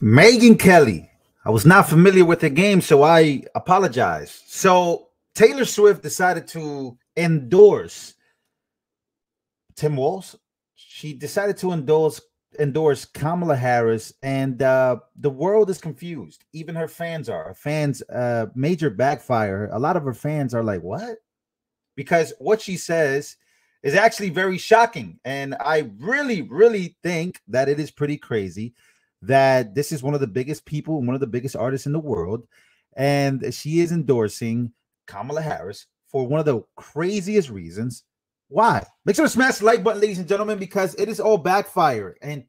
Megyn Kelly. I was not familiar with the game, so I apologize. So Taylor Swift decided to endorse Tim Walz. She decided to endorse Kamala Harris, and the world is confused. Even her fans are. Her fans, major backfire. A lot of her fans are like, what? Because what she says is actually very shocking. And I really, really think that it is pretty crazy that this is one of the biggest people, one of the biggest artists in the world, and she is endorsing Kamala Harris for one of the craziest reasons. Why? Make sure to smash the like button, ladies and gentlemen, because it is all backfire. And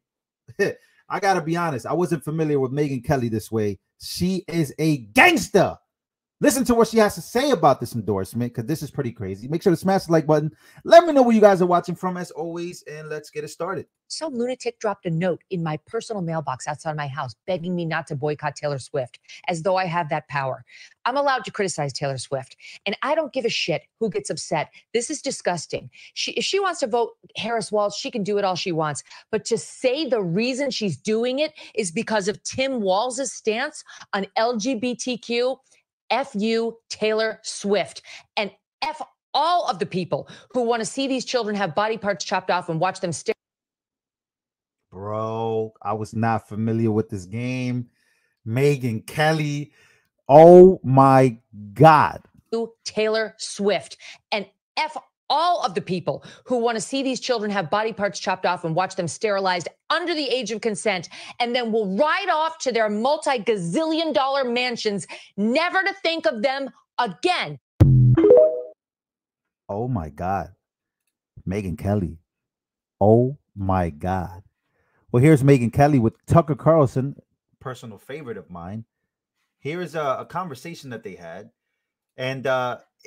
I gotta be honest, I wasn't familiar with Megyn Kelly this way. She is a gangster. Listen to what she has to say about this endorsement, because this is pretty crazy. Make sure to smash the like button. Let me know where you guys are watching from, as always, and let's get it started. Some lunatic dropped a note in my personal mailbox outside my house begging me not to boycott Taylor Swift, as though I have that power. I'm allowed to criticize Taylor Swift, and I don't give a shit who gets upset. This is disgusting. If she wants to vote Harris Walz, she can do it all she wants. But to say the reason she's doing it is because of Tim Walz's stance on LGBTQ, F you, Taylor Swift, and F all of the people who want to see these children have body parts chopped off and watch them stare. Bro, I was not familiar with this game. Megyn Kelly. Oh my God. Taylor Swift, and F all of the people who want to see these children have body parts chopped off and watch them sterilized under the age of consent, and then will ride off to their multi-gazillion-dollar mansions, never to think of them again. Oh my God. Megyn Kelly. Oh my God. Well, here's Megyn Kelly with Tucker Carlson, personal favorite of mine. Here's a conversation that they had. And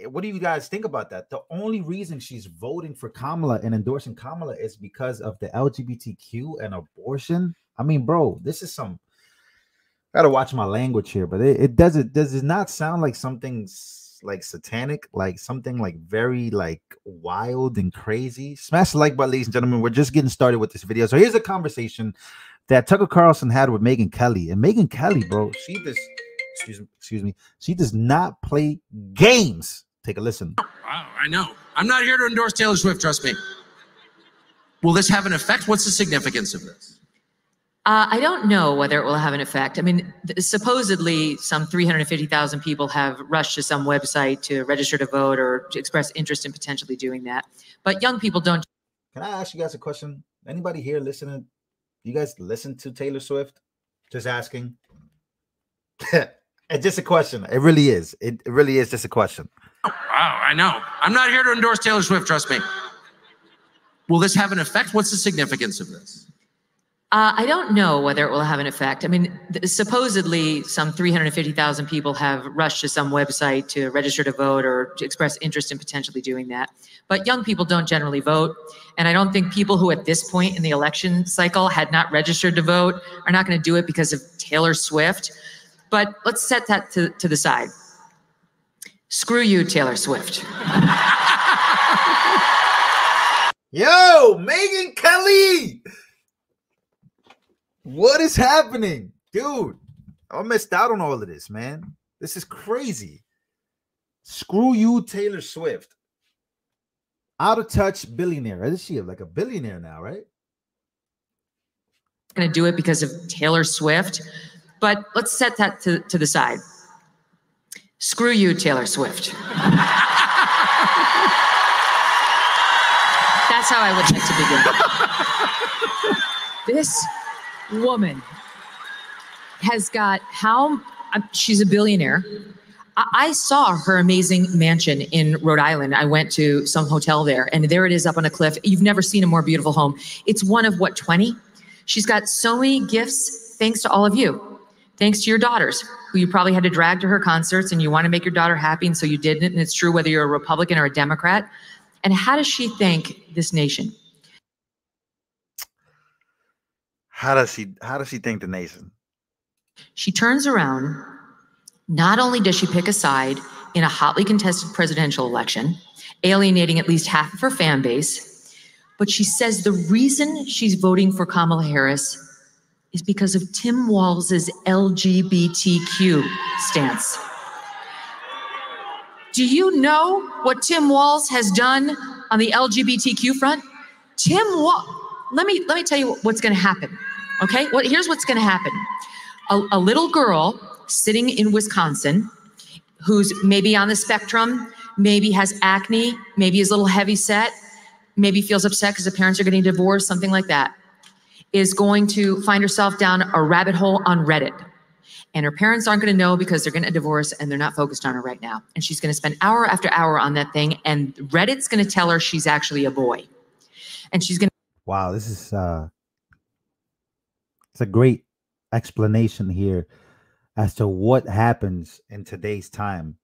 what do you guys think about that? The only reason she's voting for Kamala and endorsing Kamala is because of the LGBTQ and abortion. I mean, bro, this is some, I gotta watch my language here, but does it not sound like something like satanic, like something like very like wild and crazy? Smash the like button, ladies and gentlemen. We're just getting started with this video. So here's a conversation that Tucker Carlson had with Megyn Kelly. And Megyn Kelly, bro, she just excuse me, she does not play games. Take a listen. I know. I'm not here to endorse Taylor Swift, trust me. Will this have an effect? What's the significance of this? I don't know whether it will have an effect. I mean, supposedly some 350,000 people have rushed to some website to register to vote or to express interest in potentially doing that. But young people don't. Can I ask you guys a question? Anybody here listening? You guys listen to Taylor Swift? Just asking. It's just a question. It really is. It really is just a question. Wow, I know. I'm not here to endorse Taylor Swift, trust me. Will this have an effect? What's the significance of this? I don't know whether it will have an effect. I mean, supposedly some 350,000 people have rushed to some website to register to vote or to express interest in potentially doing that. But young people don't generally vote. And I don't think people who at this point in the election cycle had not registered to vote are not going to do it because of Taylor Swift. But let's set that to the side. Screw you, Taylor Swift. Yo, Megyn Kelly. What is happening? Dude, I missed out on all of this, man. This is crazy. Screw you, Taylor Swift. Out of touch billionaire. Is she like a billionaire now, right? Going to do it because of Taylor Swift. But let's set that to the side. Screw you, Taylor Swift. That's how I would like to begin. This woman has got she's a billionaire. I saw her amazing mansion in Rhode Island. I went to some hotel there, and there it is up on a cliff. You've never seen a more beautiful home. It's one of, what, 20? She's got so many gifts thanks to all of you. Thanks to your daughters, who you probably had to drag to her concerts, and you want to make your daughter happy, and so you didn't. And it's true whether you're a Republican or a Democrat. And how does she thank this nation? How does she thank the nation? She turns around. Not only does she pick a side in a hotly contested presidential election, alienating at least half of her fan base, but she says the reason she's voting for Kamala Harris is because of Tim Walz's LGBTQ stance. Do you know what Tim Walz has done on the LGBTQ front? Tim Walz, let me tell you what's going to happen. Okay, here's what's going to happen. A little girl sitting in Wisconsin who's maybe on the spectrum, maybe has acne, maybe is a little heavy set, maybe feels upset because the parents are getting divorced, something like that, is going to find herself down a rabbit hole on Reddit. And her parents aren't going to know because they're getting a divorce and they're not focused on her right now. And she's going to spend hour after hour on that thing. And Reddit's going to tell her she's actually a boy. And she's going to. Wow, this is it's a great explanation here as to what happens in today's time.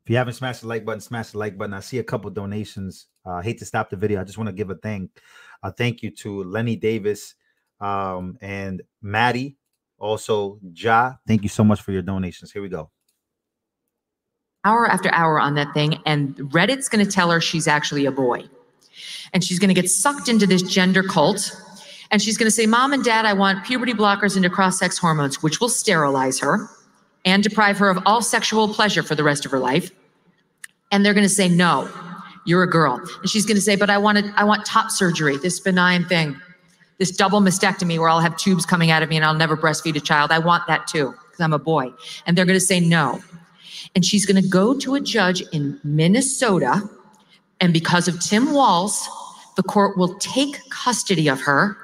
If you haven't smashed the like button, smash the like button. I see a couple donations. I hate to stop the video. I just want to give a thank you to Lenny Davis and Maddie. Also, Ja, thank you so much for your donations. Here we go. Hour after hour on that thing, and Reddit's going to tell her she's actually a boy. And she's going to get sucked into this gender cult. And she's going to say, Mom and Dad, I want puberty blockers into cross-sex hormones, which will sterilize her and deprive her of all sexual pleasure for the rest of her life. And they're going to say, no, you're a girl. And she's going to say, but I want top surgery, this benign thing. This double mastectomy where I'll have tubes coming out of me and I'll never breastfeed a child. I want that too, because I'm a boy. And they're going to say no. And she's going to go to a judge in Minnesota. And because of Tim Walz, the court will take custody of her,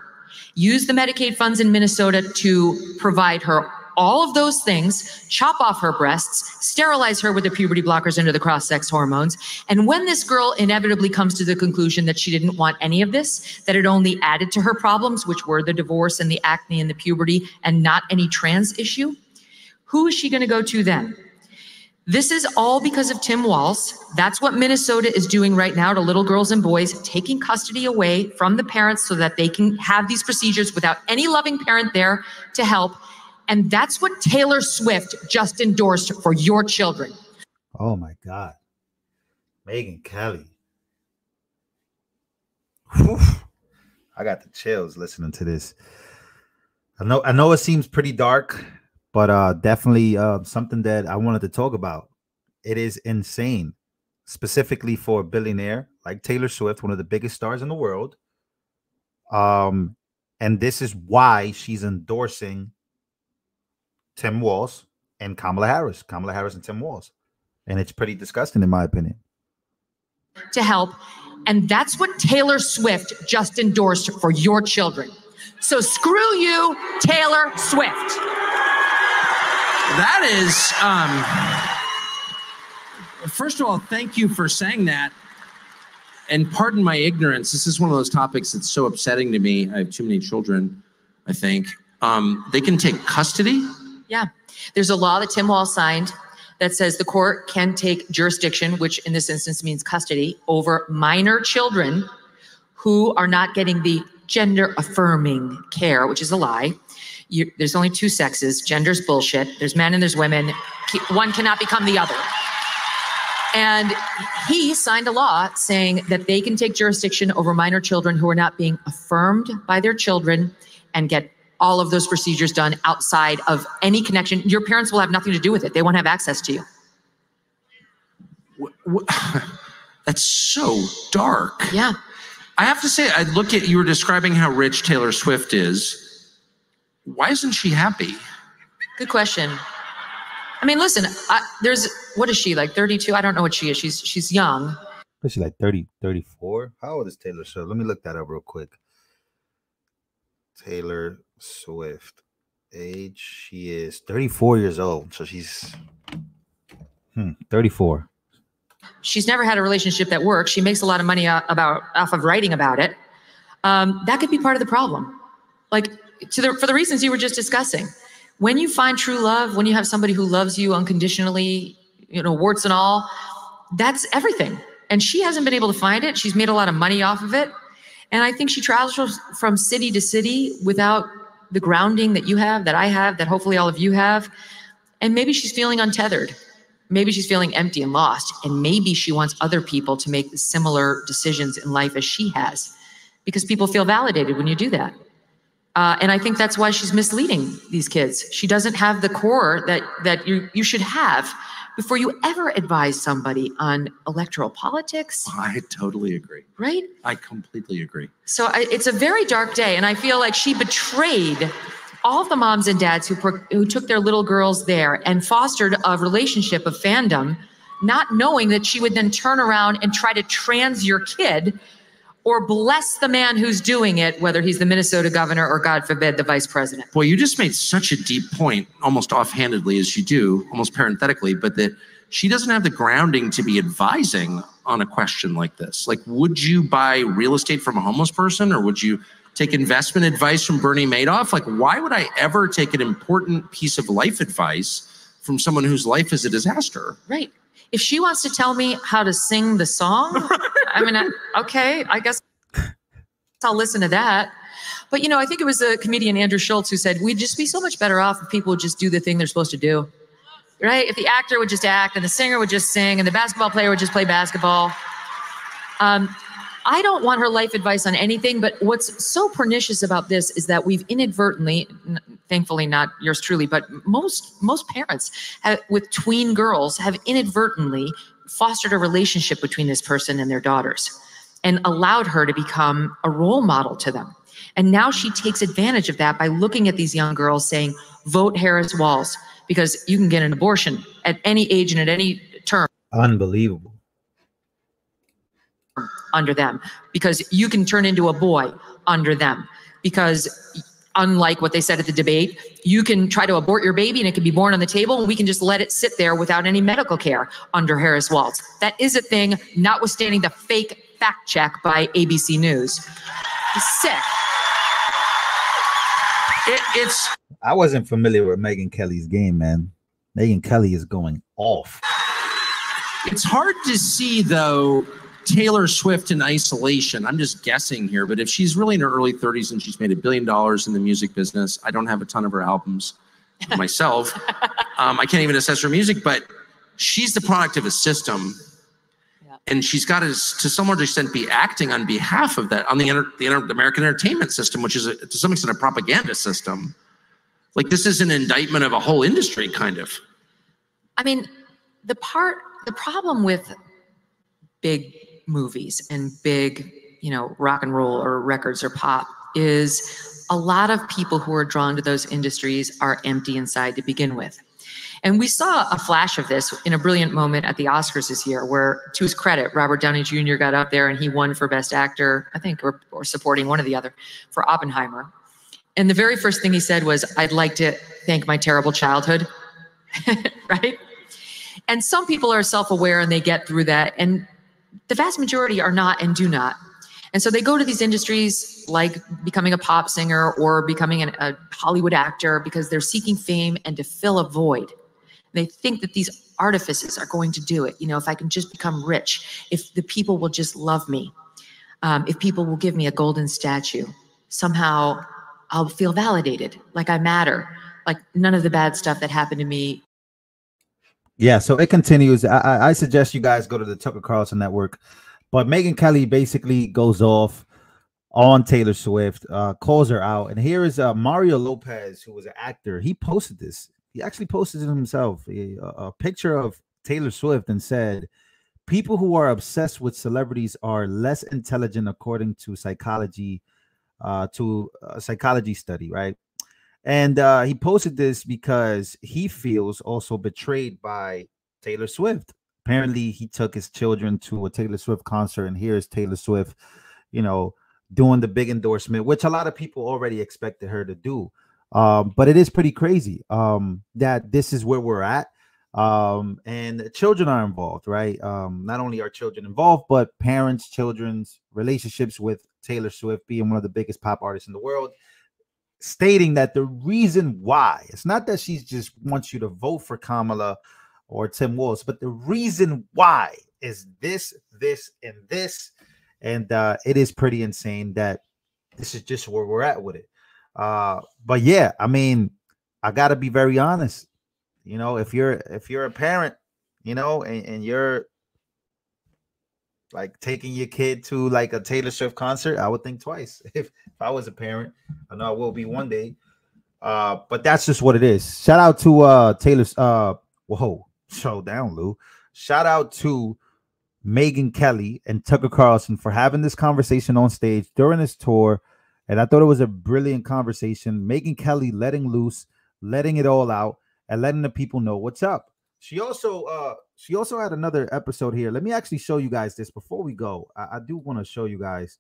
use the Medicaid funds in Minnesota to provide her all of those things, chop off her breasts, sterilize her with the puberty blockers into the cross-sex hormones. And when this girl inevitably comes to the conclusion that she didn't want any of this, that it only added to her problems, which were the divorce and the acne and the puberty and not any trans issue, who is she going to go to then? This is all because of Tim Walz. That's what Minnesota is doing right now to little girls and boys, taking custody away from the parents so that they can have these procedures without any loving parent there to help. And that's what Taylor Swift just endorsed for your children. Oh my God. Megyn Kelly. Whew. I got the chills listening to this. I know it seems pretty dark, but definitely something that I wanted to talk about. It is insane, specifically for a billionaire like Taylor Swift, one of the biggest stars in the world. And this is why she's endorsing Tim Walz and Kamala Harris. Kamala Harris and Tim Walz. And it's pretty disgusting, in my opinion. To help. And that's what Taylor Swift just endorsed for your children. So screw you, Taylor Swift. That is, first of all, thank you for saying that. And pardon my ignorance. This is one of those topics that's so upsetting to me. I have too many children, I think. They can take custody? Yeah. There's a law that Tim Walz signed that says the court can take jurisdiction, which in this instance means custody, over minor children who are not getting the gender-affirming care, which is a lie. There's only two sexes. Gender's bullshit. There's men and there's women. One cannot become the other. And he signed a law saying that they can take jurisdiction over minor children who are not being affirmed by their children and get all of those procedures done outside of any connection. Your parents will have nothing to do with it. They won't have access to you. That's so dark. Yeah. I have to say, I look at, you were describing how rich Taylor Swift is. Why isn't she happy? Good question. I mean, listen, what is she, like 32? I don't know what she is. She's young. Is she like 30, 34? How old is Taylor Swift? Let me look that up real quick. Taylor Swift age, she is 34 years old, so she's 34. She's never had a relationship that works. She makes a lot of money off of writing about it. That could be part of the problem, like for the reasons you were just discussing. When you find true love, when you have somebody who loves you unconditionally, warts and all, that's everything. And she hasn't been able to find it. She's made a lot of money off of it. And I think she travels from city to city without the grounding that you have, that I have, that hopefully all of you have. And maybe she's feeling untethered. Maybe she's feeling empty and lost. And maybe she wants other people to make similar decisions in life as she has. Because people feel validated when you do that. And I think that's why she's misleading these kids. She doesn't have the core that you should have before you ever advise somebody on electoral politics. I totally agree. Right? I completely agree. So it's a very dark day, and I feel like she betrayed all of the moms and dads who took their little girls there and fostered a relationship of fandom, not knowing that she would then turn around and try to trans your kid or bless the man who's doing it, whether he's the Minnesota governor or, God forbid, the vice president. Boy, you just made such a deep point, almost offhandedly as you do, almost parenthetically, but that she doesn't have the grounding to be advising on a question like this. Like, would you buy real estate from a homeless person, or would you take investment advice from Bernie Madoff? Like, why would I ever take an important piece of life advice from someone whose life is a disaster? Right. If she wants to tell me how to sing the song, I mean, okay, I guess I'll listen to that. But, you know, I think it was the comedian Andrew Schultz who said, we'd just be so much better off if people would just do the thing they're supposed to do, right? If the actor would just act and the singer would just sing and the basketball player would just play basketball. I don't want her life advice on anything, but what's so pernicious about this is that we've inadvertently, thankfully not yours truly, but most parents with tween girls have inadvertently fostered a relationship between this person and their daughters and allowed her to become a role model to them. And now she takes advantage of that by looking at these young girls saying, vote Harris Walls, because you can get an abortion at any age and at any term. Unbelievable. Under them, because you can turn into a boy under them, because unlike what they said at the debate, you can try to abort your baby and it can be born on the table and we can just let it sit there without any medical care under Harris Waltz. That is a thing, notwithstanding the fake fact check by ABC News. It's sick. I wasn't familiar with Megyn Kelly's game, man. Megyn Kelly is going off. It's hard to see, though, Taylor Swift in isolation. I'm just guessing here, but if she's really in her early 30s and she's made $1 billion in the music business, I don't have a ton of her albums myself. I can't even assess her music, but she's the product of a system. Yeah. And she's got to some extent be acting on behalf of that, on the American entertainment system, which is to some extent a propaganda system. Like, this is an indictment of a whole industry, kind of. I mean, the problem with big movies and big, you know, rock and roll or records or pop is a lot of people who are drawn to those industries are empty inside to begin with. And we saw a flash of this in a brilliant moment at the Oscars this year, where, to his credit, Robert Downey Jr. got up there and he won for Best Actor, I think, or supporting, one or the other, for Oppenheimer. And the very first thing he said was, I'd like to thank my terrible childhood, right? And some people are self-aware and they get through that. And the vast majority are not and do not. And so they go to these industries like becoming a pop singer or becoming a Hollywood actor because they're seeking fame and to fill a void. They think that these artifices are going to do it. You know, if I can just become rich, if the people will just love me, if people will give me a golden statue, somehow I'll feel validated, like I matter, like none of the bad stuff that happened to me. Yeah, so it continues. I suggest you guys go to the Tucker Carlson Network. But Megyn Kelly basically goes off on Taylor Swift, calls her out. And here is Mario Lopez, who was an actor. He posted this. He actually posted it himself, a picture of Taylor Swift, and said, people who are obsessed with celebrities are less intelligent according to psychology, to a psychology study, right? And he posted this because he feels also betrayed by Taylor Swift. Apparently, he took his children to a Taylor Swift concert, and here's Taylor Swift, you know, doing the big endorsement, which a lot of people already expected her to do. But it is pretty crazy that this is where we're at. And children are involved, right? Not only are children involved, but parents, children's relationships with Taylor Swift being one of the biggest pop artists in the world, stating that the reason why, it's not that she just wants you to vote for Kamala or Tim Walz, but the reason why is this, and this. And it is pretty insane that this is just where we're at with it. But yeah, I mean, I gotta be very honest. You know, if you're a parent, you know, and you're Like taking your kid to like a Taylor Swift concert, I would think twice if I was a parent. I know I will be one day. But that's just what it is. Shout out to Taylor's whoa, slow down, Lou. Shout out to Megyn Kelly and Tucker Carlson for having this conversation on stage during this tour. And I thought it was a brilliant conversation. Megyn Kelly letting loose, letting it all out, and letting the people know what's up. She also had another episode here. Let me actually show you guys this before we go. I do want to show you guys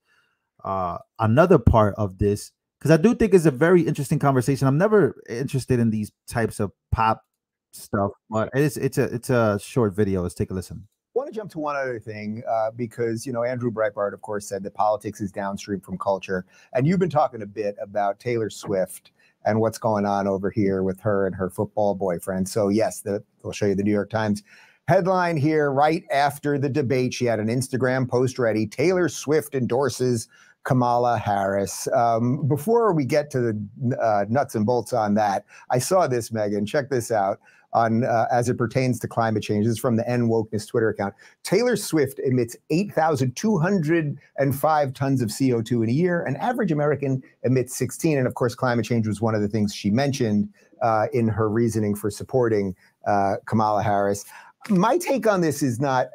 another part of this, because I do think it's a very interesting conversation. I'm never interested in these types of pop stuff, but it's a short video. Let's take a listen. I want to jump to one other thing because, you know, Andrew Breitbart, of course, said that politics is downstream from culture. And you've been talking a bit about Taylor Swift and what's going on over here with her and her football boyfriend. So, yes, we'll show you the New York Times headline here. Right after the debate, she had an Instagram post ready. Taylor Swift endorses Kamala Harris. Before we get to the nuts and bolts on that, I saw this, Megyn. Check this out. On as it pertains to climate change. This is from the N Wokeness Twitter account. Taylor Swift emits 8,205 tons of CO2 in a year. An average American emits 16. And of course, climate change was one of the things she mentioned in her reasoning for supporting Kamala Harris. My take on this is not,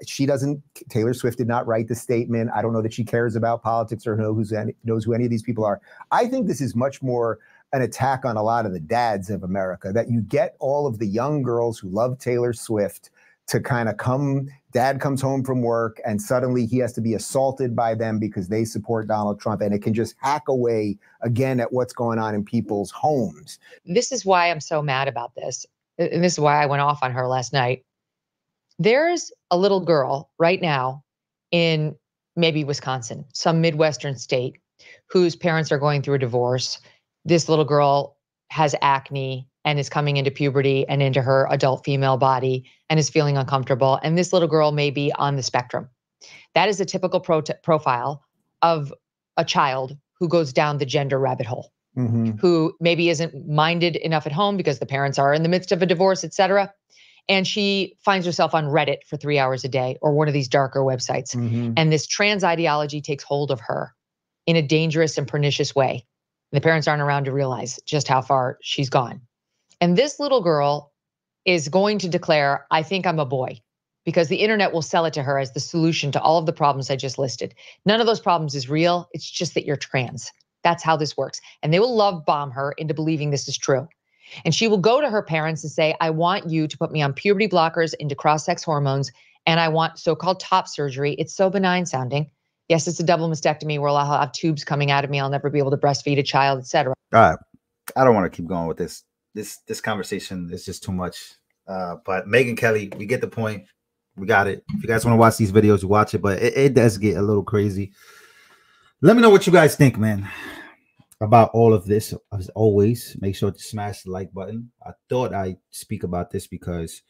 Taylor Swift did not write the statement. I don't know that she cares about politics or knows who any of these people are. I think this is much more an attack on a lot of the dads of America, that you get all of the young girls who love Taylor Swift to kind of dad comes home from work and suddenly he has to be assaulted by them because they support Donald Trump, and it can just hack away again at what's going on in people's homes. This is why I'm so mad about this. And this is why I went off on her last night. There's a little girl right now in maybe Wisconsin, some Midwestern state, whose parents are going through a divorce. This little girl has acne and is coming into puberty and into her adult female body and is feeling uncomfortable. And this little girl may be on the spectrum. That is a typical profile of a child who goes down the gender rabbit hole, who maybe isn't minded enough at home because the parents are in the midst of a divorce, et cetera. And she finds herself on Reddit for 3 hours a day or one of these darker websites. And this trans ideology takes hold of her in a dangerous and pernicious way. The parents aren't around to realize just how far she's gone. And this little girl is going to declare, I think I'm a boy, because the internet will sell it to her as the solution to all of the problems I just listed. None of those problems is real. It's just that you're trans. That's how this works. And they will love bomb her into believing this is true. And she will go to her parents and say, I want you to put me on puberty blockers into cross-sex hormones, and I want so-called top surgery. It's so benign sounding. Yes, it's a double mastectomy where I'll have tubes coming out of me. I'll never be able to breastfeed a child, et cetera. All right. I don't want to keep going with this. This conversation is just too much. But Megyn Kelly, we get the point. We got it. If you guys want to watch these videos, you watch it. But it does get a little crazy. Let me know what you guys think, man, about all of this. As always, make sure to smash the like button. I thought I'd speak about this because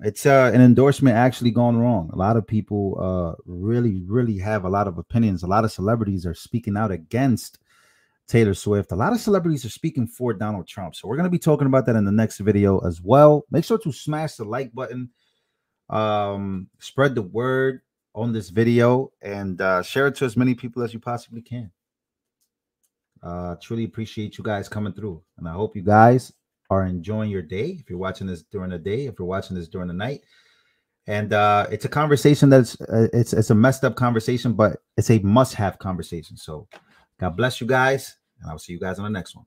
it's an endorsement actually gone wrong. A lot of people really have a lot of opinions. A lot of celebrities are speaking out against Taylor Swift. A lot of celebrities are speaking for Donald Trump. So we're going to be talking about that in the next video as well. Make sure to smash the like button, spread the word on this video, and share it to as many people as you possibly can. Truly appreciate you guys coming through, and I hope you guys are enjoying your day. If you're watching this during the day, if you're watching this during the night, and it's a conversation that's it's a messed up conversation, but it's a must-have conversation. So God bless you guys, and I'll see you guys on the next one.